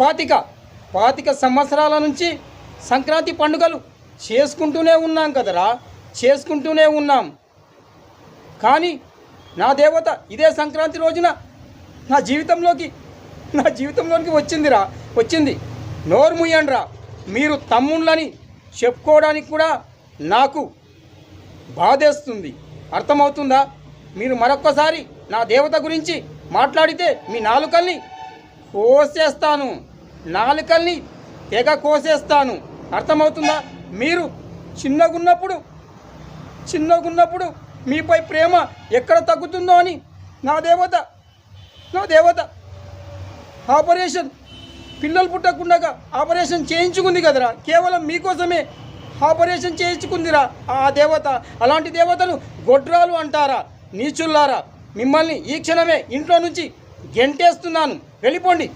పాతిక పాతిక సంవత్సరాల నుంచి సంక్రాంతి పండుగలు చేసుకుంటూనే ఉన్నాం కదరా, చేసుకుంటూనే ఉన్నాం. కానీ నా దేవత ఇదే సంక్రాంతి రోజున నా జీవితంలోకి వచ్చింది. నోరు ముయ్యండ్రా. మీరు తమ్ముళ్ళని చెప్పుకోవడానికి కూడా నాకు బాధేస్తుంది. అర్థమవుతుందా? మీరు మరొక్కసారి నా దేవత గురించి మాట్లాడితే మీ నాలుకల్ని తెగ కోసేస్తాను. అర్థమవుతుందా? మీరు చిన్నగున్నప్పుడు మీపై ప్రేమ ఎక్కడ తగ్గుతుందో అని నా దేవత ఆపరేషన్, పిల్లలు పుట్టకుండా ఆపరేషన్ చేయించుకుంది కదరా. కేవలం మీకోసమే ఆపరేషన్ చేయించుకుందిరా ఆ దేవత. అలాంటి దేవతలు గొడ్రాలు అంటారా? నీచుల్లారా, మిమ్మల్ని ఈ క్షణమే ఇంట్లో నుంచి గెంటేస్తున్నాను. వెళ్ళిపోండి.